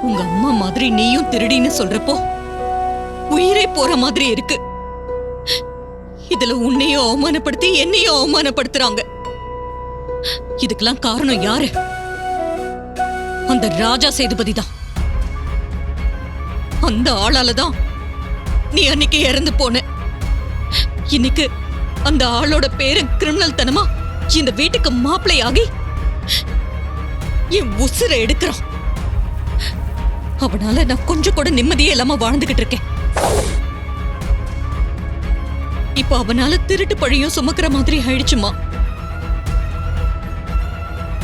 உங்க அம்மா மாதிரி நீயும் திருடின்னு சொல்றப்போ உயிரே போற மாதிரி இருக்கு. இதுல உன்னையும் அவமானப்படுத்தி என்னையும் அவமானப்படுத்துறாங்க. இதுக்கெல்லாம் காரணம் யாரு? அந்த ராஜா சேதுபதி தான். அந்த ஆளாலதான் நீ அன்னைக்கு இறந்து போன. இன்னைக்கு அந்த ஆளோட பேரு கிரிமினல் தனமா இந்த வீட்டுக்கு மாப்பிள்ளையாகி என் உசுரை எடுக்கிறான். அவனால நான் கொஞ்சம் கூட நிம்மதியே இல்லாம வாழ்ந்துகிட்டு இருக்கேன். இப்ப அவனால திருட்டு பழியும் சுமக்கிற மாதிரி ஆயிடுச்சுமா.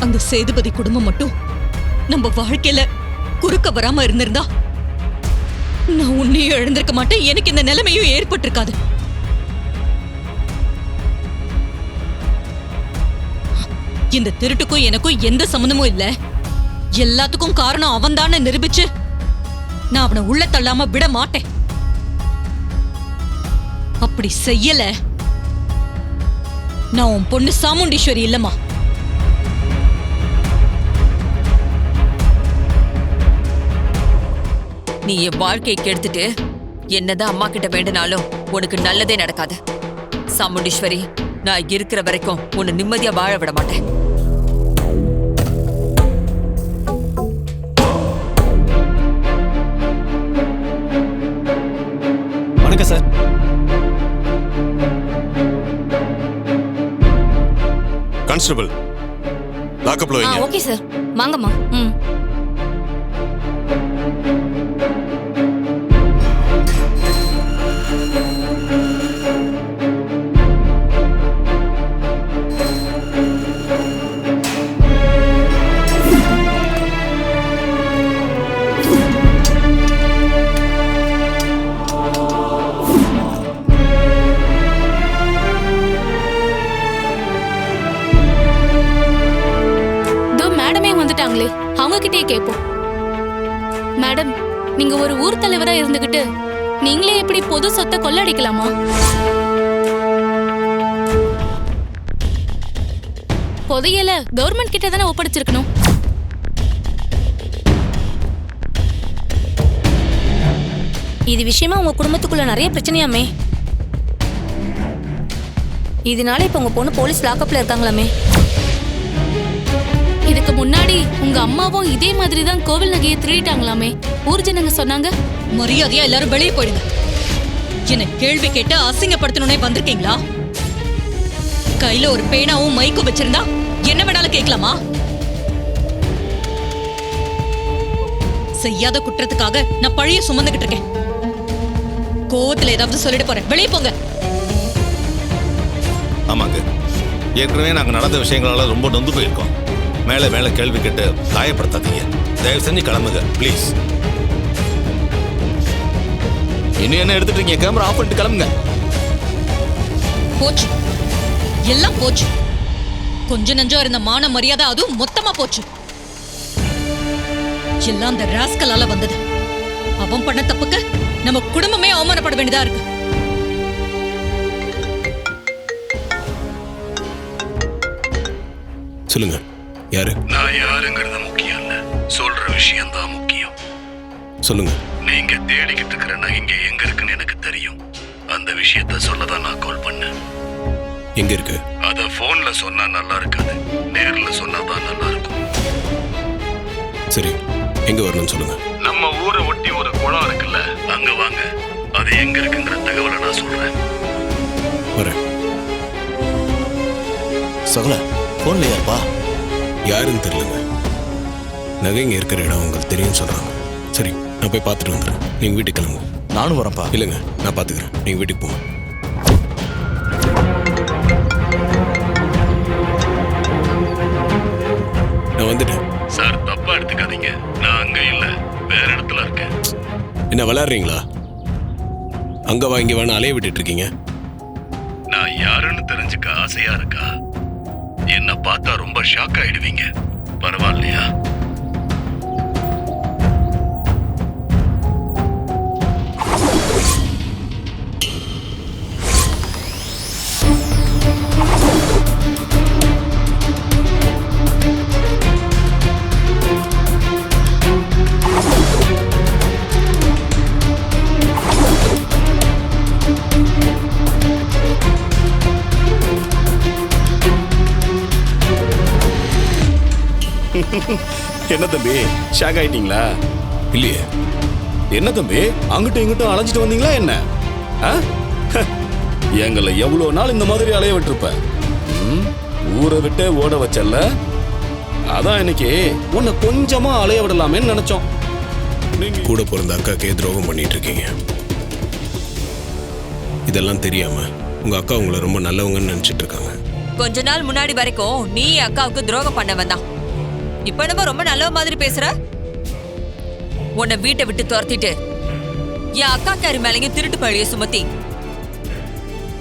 அந்த சேதுபதி குடும்பம் மட்டும் நம்ம வாழ்க்கையில குறுக்க வராம இருந்திருந்தா நான் உன்னையும் எழுந்திருக்க மாட்டேன். எனக்கு இந்த நிலைமையும் ஏற்பட்டிருக்காது. இந்த திருட்டுக்கும் எனக்கும் எந்த சம்மந்தமும் இல்ல. எல்லாத்துக்கும் காரணம் அவன்தான நிரூபிச்சு நான் அவனை உள்ள தள்ளாம விட மாட்டேன். அப்படி செய்யல நான் உன் பொண்ணு சாமுண்டீஸ்வரி இல்லம்மா. நீ என் வாழ்க்கையை கெடுத்துட்டு என்னதான் அம்மா கிட்ட வேண்டினாலும் உனக்கு நல்லதே நடக்காது. சாமுண்டீஸ்வரி, நான் இருக்கிற வரைக்கும் உன்னை நிம்மதியா வாழ விட மாட்டேன். வணக்கம் சார். கான்ஸ்டபிள், லாக்கப்ல வைங்க. ஓகே சார், வாங்கம்மா. அவங்க கிட்டே கேட்போம். மேடம், நீங்க ஒரு ஊர் தலைவரா இருந்துகிட்டு நீங்களே எப்படி பொது சொத்தை கொள்ளடிக்கலாமா? புதையல கவர்மெண்ட் கிட்ட தானே ஒப்படைச்சிருக்கணும். இது விஷயமா உங்க குடும்பத்துக்குள்ள நிறைய பிரச்சனையாமே. இதனால இப்ப உங்க பொண்ணு போலீஸ் லாக்அப்ல இருக்காங்களாமே. இதுக்கு முன்னாடி உங்க அம்மாவும் இதே மாதிரி தான் கோவில் நகையை திருடிட்டாங்களாமே. ஊர் ஜனங்க சொன்னாங்க. மரியாதையா எல்லாரும் வெளியே போயிடுங்க. என்ன கேள்வி கேட்டு அசிங்கப்படுத்தணும்னே வந்திருக்கீங்களா? கையில ஒரு பேனாவும் மைக்கும் வச்சிருந்தா என்ன வேணாலும் கேட்கலாமா? செய்யாத குற்றத்துக்காக நான் பழிய சுமந்துகிட்டு இருக்கேன். கோவத்துல ஏதாவது சொல்லிட்டு போறேன். வெளியே போங்க. ஆமாங்க, ஏற்கனவே நாங்க நடந்த விஷயங்களால ரொம்ப நொந்து போயிருக்கோம். மேல மேல கேள்வி கேட்டு காயப்படுத்தாதீங்க. தயவு செஞ்சு கிளம்புங்க ப்ளீஸ். இன்னும் என்ன எடுத்துட்டீங்க? கேமரா ஆஃப் பண்ணிட்டு கிளம்புங்க. போச்சு, எல்லாம் போச்சு. கொஞ்ச நஞ்சம் இருந்த மான மரியாதை அதுவும் மொத்தமா போச்சு. எல்லாம் அந்த ராஸ்கலால வந்தது. அவன் பண்ண தப்புக்கு நம்ம குடும்பமே அவமானப்பட வேண்டியதா இருக்கு. சொல்லுங்க, யாரு? நான் யாருங்கிறது முக்கியம் இல்ல, சொல்ற விஷயம் தான் முக்கியம். சொல்லுங்க. நீங்க தேடிக்கிட்டு இருக்கிற நகை எங்க இருக்குன்னு எனக்கு தெரியும். அந்த விஷயத்த சொல்லதான் நான் கால் பண்ணேன். எங்க இருக்கு? அத போன்ல சொன்னா நல்லா இருக்காது, நேர்ல சொன்னாதான் நல்லா இருக்கும். சரி, எங்க வரணும்னு சொல்லுங்க. நம்ம ஊரை ஒட்டி ஒரு குளம் இருக்குல்ல, அங்க வாங்க. அது எங்க இருக்குங்கிற தகவலை நான் சொல்றேன். வரேன். சகல போன்ல யாருப்பா? யாருன்னு தெரியலங்க. நகைங்க இருக்கிற இடம் உங்களுக்கு தெரியும் சொல்றாங்க. சரி, நான் போய் பார்த்துட்டு வந்துடுறேன். நீங்க வீட்டுக்கு கிளம்புங்க. நானும் வரேன்ப்பா. இல்லைங்க, நான் பார்த்துக்கிறேன். நீங்க வீட்டுக்கு போங்க. நான் வந்துட்டேன் சார். தப்பா எடுத்துக்காதீங்க, நான் அங்க இல்ல, வேற இடத்துல இருக்கேன். என்ன விளையாடுறீங்களா? அங்க வாங்கி வேணா அலைய விட்டுட்டு இருக்கீங்க. நான் யாருன்னு தெரிஞ்சுக்க ஆசையா இருக்கா? என்ன பார்த்தா ரொம்ப ஷாக் ஆயிடுவீங்க. பரவாயில்லையா? என்ன தம்பி ஷாக் ஆயிட்டீங்களா? இல்லையே. என்ன தம்பி அங்கிட்டும் இங்கிட்டும் அலைஞ்சிட்டு வந்தீங்களா என்ன? ஆ? எங்களை எவ்வளோ நாள் இந்த மாதிரி அலைய விட்டுருப்ப? ஊரை விட்டே ஓட வச்சல்ல, அதான் இன்னைக்கு உன்னை கொஞ்சமா அலைய விடலாமேன்னு நினைச்சோம். நீங்க கூட பிறந்த அக்காக்கே துரோகம் பண்ணிட்டு இருக்கீங்க. இதெல்லாம் தெரியாம உங்க அக்கா உங்களை ரொம்ப நல்லவங்கன்னு நினைச்சிட்டு இருக்காங்க. கொஞ்ச நாள் முன்னாடி வரைக்கும் நீ அக்காவுக்கு துரோகம் பண்ணவன் தான். இப்ப நம்ம ரொம்ப நல்ல மாதிரி பேசுற. உன்னை வீட்டை விட்டு துரத்திட்டு என் அக்கா காரி மேலேயும் திருட்டு பழிய சுமத்தி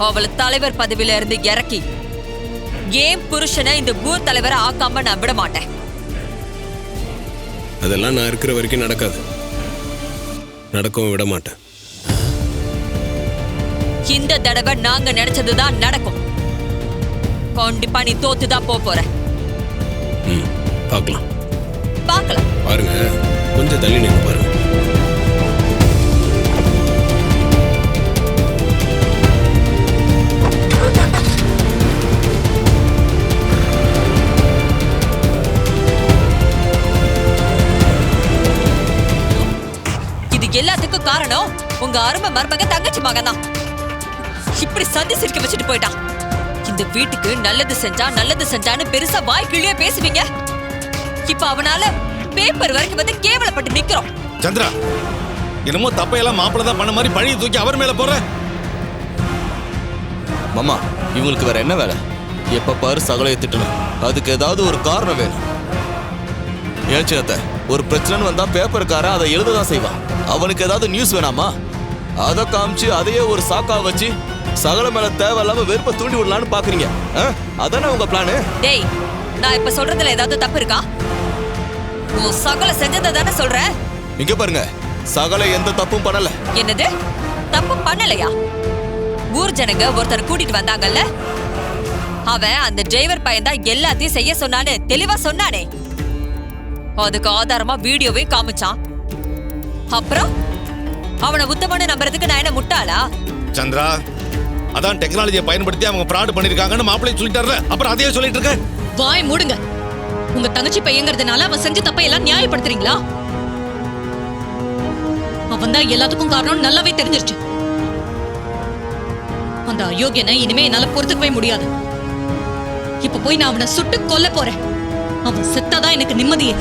அவளை தலைவர் பதவியில இருந்து இறக்கி ஏன் புருஷனை இந்த ஊர் தலைவரை ஆக்காம நான் விட மாட்டேன். அதெல்லாம் நான் இருக்கிற வரைக்கும் நடக்காது. நடக்கவும் விட மாட்டேன். இந்த தடவை நாங்க நினைச்சதுதான் நடக்கும். கண்டிப்பா நீ தோத்துதான் போற. பார்க்கலாம். பார்க்கலாம். பாருங்க, கொஞ்சம் தள்ளி நின்று பாருங்க. இது எல்லாத்துக்கும் காரணம் உங்க அருமை மருமக தங்கச்சி மகன் தான். இப்படி சந்தி சிரிக்க வச்சுட்டு போயிட்டான். இந்த வீட்டுக்கு நல்லது செஞ்சான்னு பெருசா வாய் கிளியே பேசுவீங்க. இப்ப அவனால பேப்பர் வரைக்கும் வந்து கேவலப்பட்டு நிக்கிறோம். சந்திரா, என்னமோ தப்பையெல்லாம் மாப்பிள்ள தான் பண்ண மாதிரி பழியை தூக்கி அவர் மேல போற. மாமா, இவங்களுக்கு வேற என்ன வேலை? எப்ப பாரு சகலையை திட்டணும். அதுக்கு ஏதாவது ஒரு காரணம் வேணும். ஏன் சின்னத்தை, ஒரு பிரச்சனைன்னு வந்தா பேப்பருக்காரன் அதை எழுததான் செய்வான். அவனுக்கு ஏதாவது நியூஸ் வேணாமா? அதை காமிச்சு அதையே ஒரு சாக்கா வச்சு சகல மேல தேவையில்லாம வெறுப்ப தூண்டி விடலான்னு பாக்குறீங்க. அதானே உங்க பிளானு? டேய், நான் இப்ப சொல்றதுல ஏதாவது தப்பு இருக்கா? உன் சகல செஞ்சதை தானே சொல்ற. இங்க பாருங்க, சகல எந்த தப்பும் பண்ணல. என்னது தப்பு பண்ணலையா? ஊர் ஜனங்க ஒருத்தர் கூட்டிட்டு வந்தாங்கல்ல, அவன் அந்த டிரைவர் பையன் தான் எல்லாத்தையும் செய்ய சொன்னான்னு தெளிவா சொன்னானே. அதுக்கு ஆதாரமா வீடியோவே காமிச்சான். அப்புறம் அவனை உத்தமன்னு நம்புறதுக்கு நான் என்ன முட்டாளா? சந்திரா, அதான் டெக்னாலஜியை பயன்படுத்தி அவங்க ஃப்ராட் பண்ணிருக்காங்கன்னு மாப்பிள்ளை சொல்லிட்டாரு. அப்புறம் அதையே சொல்லிட்டு இருக்க. வாய் மூடுங்க. உங்க தங்கச்சி பையங்கிறதுனால அவன் செஞ்ச தப்பை எல்லாம் நியாயப்படுத்துறீங்களா? அவன் தான் எல்லாத்துக்கும் காரணம் நல்லாவே தெரிஞ்சிருச்சு. அந்த அயோக்கியனை இனிமே என்னால பொறுத்துக்கவே முடியாது. இப்ப போய் நான் அவனை சுட்டு கொல்ல போறேன். அவன் செத்தாதான் எனக்கு நிம்மதியே.